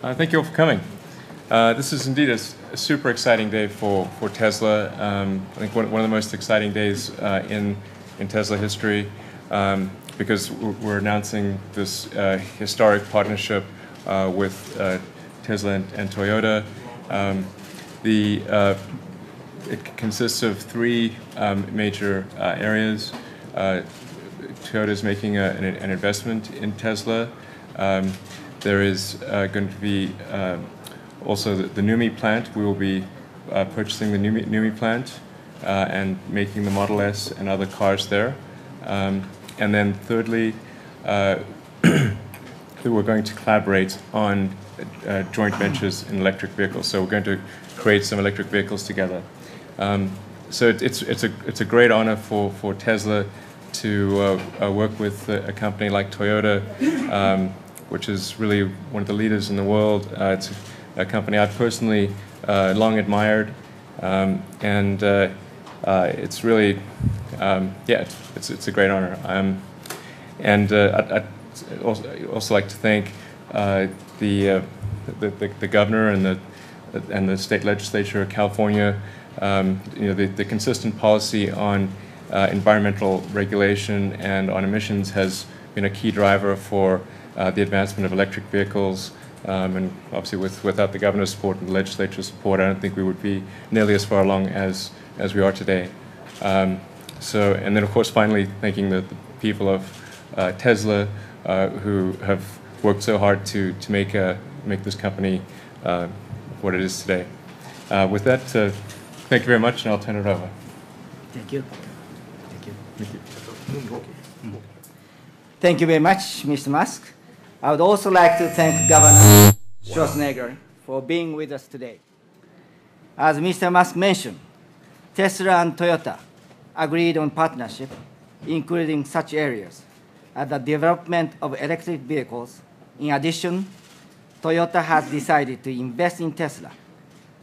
Thank you all for coming. This is indeed a super exciting day for Tesla. I think one of the most exciting days in Tesla history because we're announcing this historic partnership with Tesla and Toyota. It consists of three major areas. Toyota is making an investment in Tesla. There is going to be also the NUMMI plant. We will be purchasing the NUMMI plant and making the Model S and other cars there. And then thirdly, we're going to collaborate on joint ventures in electric vehicles. So we're going to create some electric vehicles together. So it's a great honor for Tesla to work with a company like Toyota, which is really one of the leaders in the world. It's a company I've personally long admired, and it's really, it's a great honor. And I'd also like to thank the governor and the state legislature of California. The consistent policy on environmental regulation and on emissions has been a key driver for the advancement of electric vehicles, and obviously without the governor's support and the legislature's support, I don't think we would be nearly as far along as we are today. And then of course finally thanking the people of Tesla who have worked so hard to make this company what it is today. With that, thank you very much, and I'll turn it over. Thank you. Thank you. Thank you. Thank you very much, Mr. Musk. I would also like to thank Governor Schwarzenegger for being with us today. As Mr. Musk mentioned, Tesla and Toyota agreed on partnership, including such areas as the development of electric vehicles. In addition, Toyota has decided to invest in Tesla.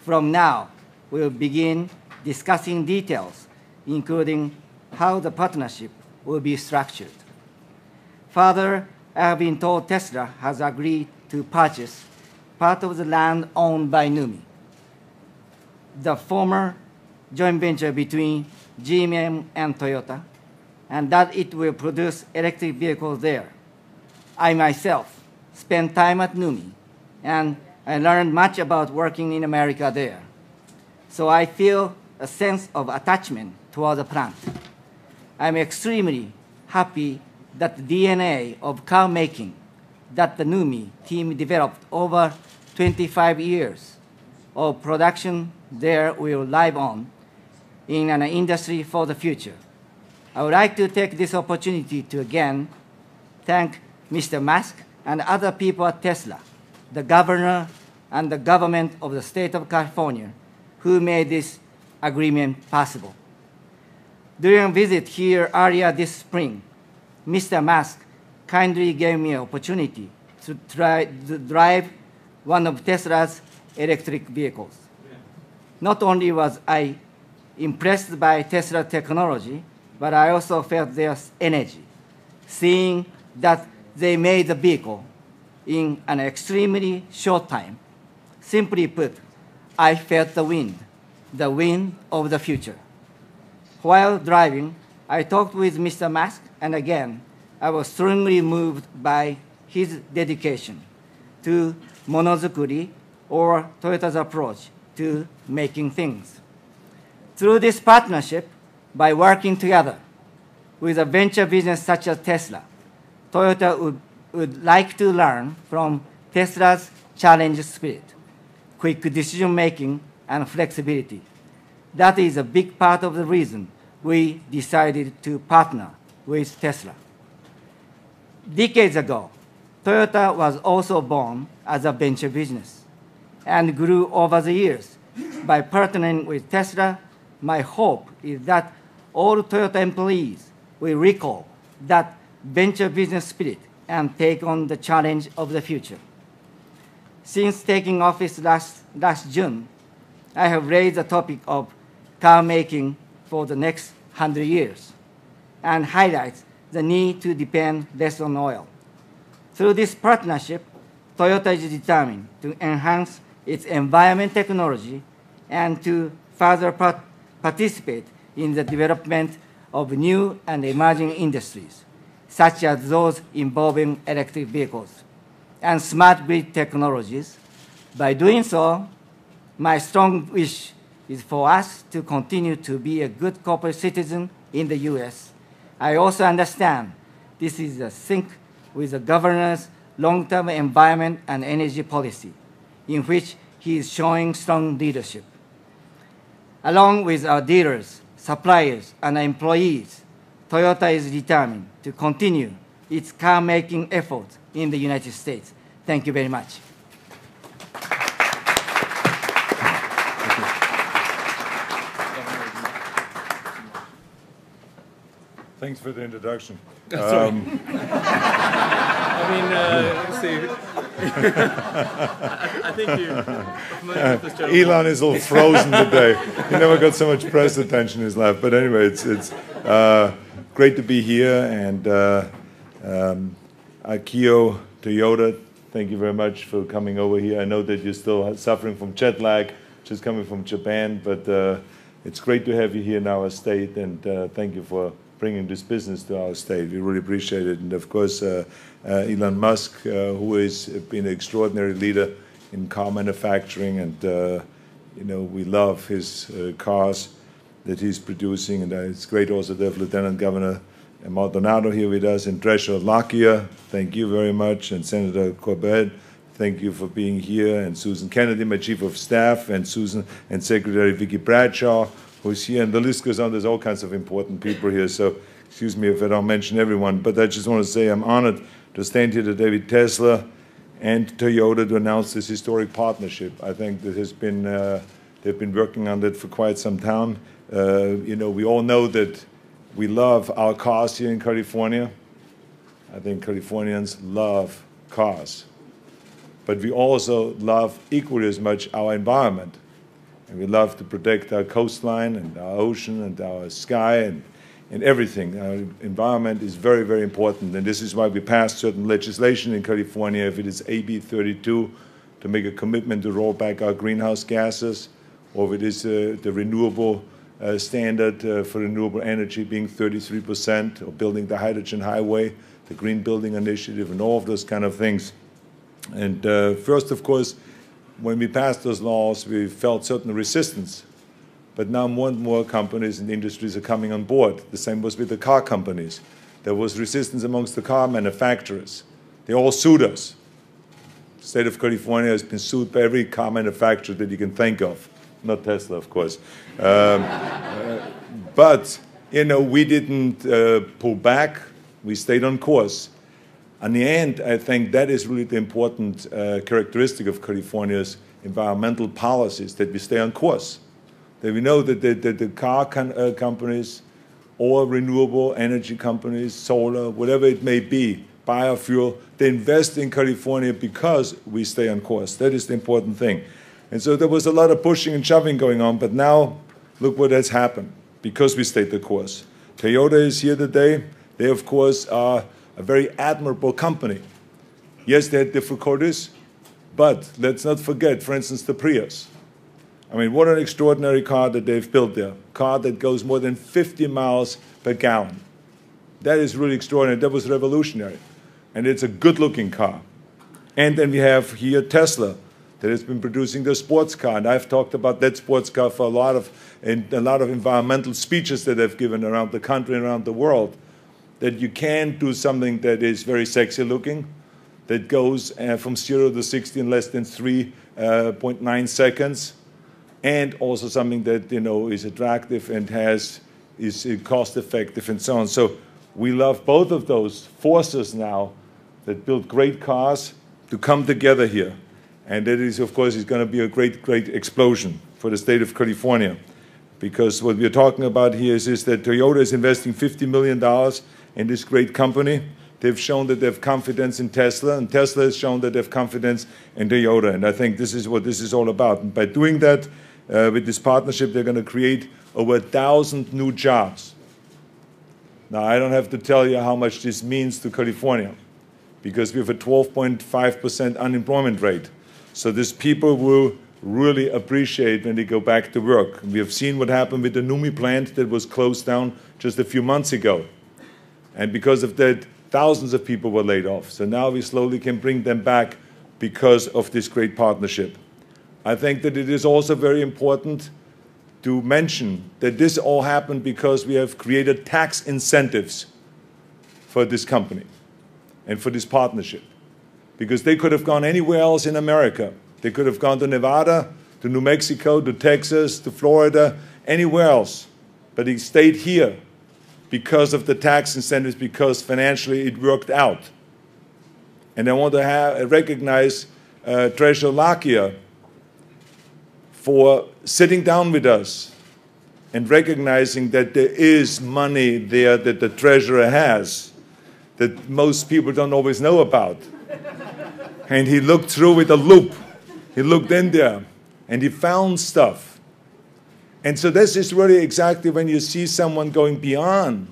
From now, we will begin discussing details, including how the partnership will be structured. Further, I have been told Tesla has agreed to purchase part of the land owned by NUMMI, the former joint venture between GM and Toyota, and that it will produce electric vehicles there. I myself spent time at NUMMI, and I learned much about working in America there. So I feel a sense of attachment toward the plant. I'm extremely happy that the DNA of car making that the NUMMI team developed over 25 years of production there will live on in an industry for the future. I would like to take this opportunity to again thank Mr. Musk and other people at Tesla, the governor and the government of the state of California who made this agreement possible. During a visit here earlier this spring, Mr. Musk kindly gave me an opportunity to drive one of Tesla's electric vehicles. Not only was I impressed by Tesla technology, but I also felt their energy, seeing that they made the vehicle in an extremely short time. Simply put, I felt the wind of the future. While driving, I talked with Mr. Musk, and again, I was strongly moved by his dedication to monozukuri, or Toyota's approach to making things. Through this partnership, by working together with a venture business such as Tesla, Toyota would like to learn from Tesla's challenge spirit, quick decision-making, and flexibility. That is a big part of the reason we decided to partner with Tesla. Decades ago, Toyota was also born as a venture business and grew over the years. By partnering with Tesla, my hope is that all Toyota employees will recall that venture business spirit and take on the challenge of the future. Since taking office last June, I have raised the topic of car making for the next 100 years and highlights the need to depend less on oil. Through this partnership, Toyota is determined to enhance its environment technology and to further participate in the development of new and emerging industries, such as those involving electric vehicles and smart grid technologies. By doing so, my strong wish is for us to continue to be a good corporate citizen in the U.S. I also understand this is a sync with the governor's long-term environment and energy policy, in which he is showing strong leadership. Along with our dealers, suppliers, and employees, Toyota is determined to continue its car-making efforts in the United States. Thank you very much. Thanks for the introduction. I mean, let's see. I think Elon is a little frozen today. He never got so much press attention in his life. But anyway, it's great to be here. And Akio, Toyota, thank you very much for coming over here. I know that you're still suffering from jet lag, just coming from Japan. But it's great to have you here in our state. And thank you for bringing this business to our state. We really appreciate it. And of course, Elon Musk, who has been an extraordinary leader in car manufacturing, and you know, we love his cars that he's producing. And it's great also to have Lieutenant Governor Maldonado here with us, and Treasurer Lockyer, thank you very much, and Senator Corbett, thank you for being here, and Susan Kennedy, my Chief of Staff, and Susan and Secretary Vicki Bradshaw, who's here, and the list goes on. There's all kinds of important people here, so excuse me if I don't mention everyone, but I just want to say I'm honored to stand here today with Tesla and Toyota to announce this historic partnership. I think that has been, they've been working on that for quite some time. You know, we all know that we love our cars here in California. I think Californians love cars, but we also love equally as much our environment. And we love to protect our coastline and our ocean and our sky and everything. Our environment is very, very important. And this is why we passed certain legislation in California, if it is AB 32, to make a commitment to roll back our greenhouse gases, or if it is the renewable standard for renewable energy being 33%, or building the hydrogen highway, the Green Building Initiative, and all of those kind of things. And first, of course, when we passed those laws, we felt certain resistance. But now more and more companies and industries are coming on board. The same was with the car companies. There was resistance amongst the car manufacturers. They all sued us. The state of California has been sued by every car manufacturer that you can think of. Not Tesla, of course. But, you know, we didn't pull back. We stayed on course. In the end, I think that is really the important characteristic of California's environmental policies, that we stay on course. That we know that the car companies or renewable energy companies, solar, whatever it may be, biofuel, they invest in California because we stay on course. That is the important thing. And so there was a lot of pushing and shoving going on, but now look what has happened because we stayed the course. Toyota is here today. They, of course, are a very admirable company. Yes, they had difficulties, but let's not forget, for instance, the Prius. I mean, what an extraordinary car that they've built there. A car that goes more than 50 miles per gallon. That is really extraordinary. That was revolutionary. And it's a good-looking car. And then we have here Tesla, that has been producing the sports car. And I've talked about that sports car for a lot of environmental speeches that I've given around the country and around the world. That you can do something that is very sexy looking, that goes from 0 to 60 in less than 3.9 seconds, and also something that, you know, is attractive and is cost effective and so on. So we love both of those forces now that build great cars to come together here. And that is, of course, is going to be a great, great explosion for the state of California. Because what we're talking about here is that Toyota is investing $50 million in this great company. They've shown that they have confidence in Tesla, and Tesla has shown that they have confidence in Toyota. And I think this is what this is all about. And by doing that, with this partnership, they're going to create over 1,000 new jobs. Now, I don't have to tell you how much this means to California. because we have a 12.5% unemployment rate. So these people will really appreciate when they go back to work. We have seen what happened with the Numi plant that was closed down just a few months ago. And because of that, thousands of people were laid off. So now we slowly can bring them back because of this great partnership. I think that it is also very important to mention that this all happened because we have created tax incentives for this company and for this partnership. Because they could have gone anywhere else in America. They could have gone to Nevada, to New Mexico, to Texas, to Florida, anywhere else. But they stayed here because of the tax incentives, because financially it worked out. And I want to recognize Treasurer Lakia for sitting down with us and recognizing that there is money there that the treasurer has that most people don't always know about. And he looked through with a loop. He looked in there and he found stuff. And so this is really exactly when you see someone going beyond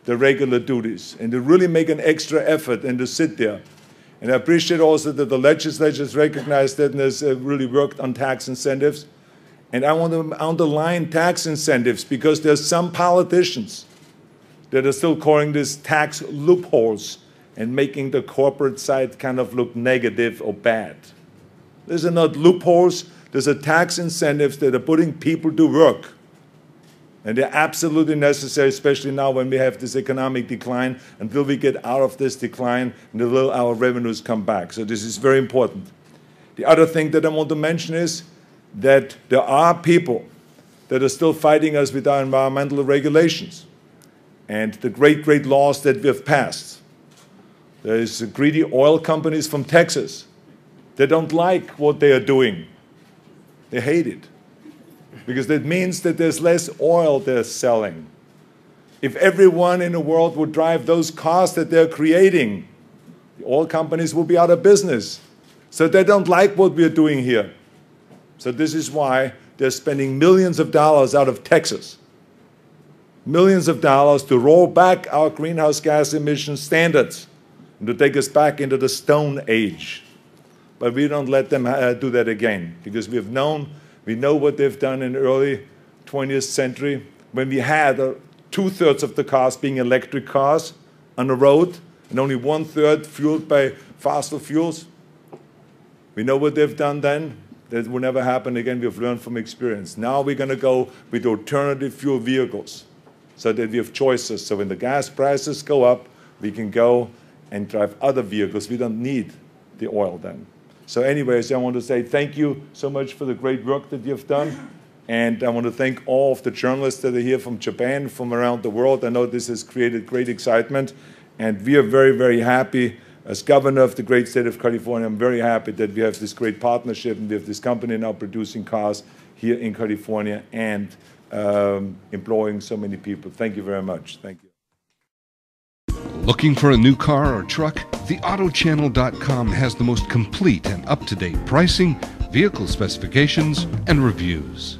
the regular duties and to really make an extra effort and to sit there. And I appreciate also that the legislature has recognized that and has really worked on tax incentives. And I want to underline tax incentives because there's some politicians that are still calling this tax loopholes and making the corporate side kind of look negative or bad. These are not loopholes. These are tax incentives that are putting people to work. And they're absolutely necessary, especially now when we have this economic decline, until we get out of this decline and until our revenues come back. So this is very important. The other thing that I want to mention is that there are people that are still fighting us with our environmental regulations and the great, great laws that we have passed. There is greedy oil companies from Texas. They don't like what they are doing. They hate it. Because that means that there's less oil they're selling. If everyone in the world would drive those cars that they're creating, the oil companies will be out of business. So they don't like what we're doing here. So this is why they're spending millions of dollars out of Texas. Millions of dollars to roll back our greenhouse gas emission standards and to take us back into the Stone Age. But we don't let them do that again, because we know what they've done in the early 20th century when we had 2/3 of the cars being electric cars on the road and only 1/3 fueled by fossil fuels. We know what they've done then. That will never happen again. We've learned from experience. Now we're going to go with alternative fuel vehicles so that we have choices. So when the gas prices go up, we can go and drive other vehicles. We don't need the oil then. So anyways, I want to say thank you so much for the great work that you've done. And I want to thank all of the journalists that are here from Japan, from around the world. I know this has created great excitement. And we are very, very happy. As governor of the great state of California, I'm very happy that we have this great partnership and we have this company now producing cars here in California and employing so many people. Thank you very much. Thank you. Looking for a new car or truck? TheAutoChannel.com has the most complete and up-to-date pricing, vehicle specifications, and reviews.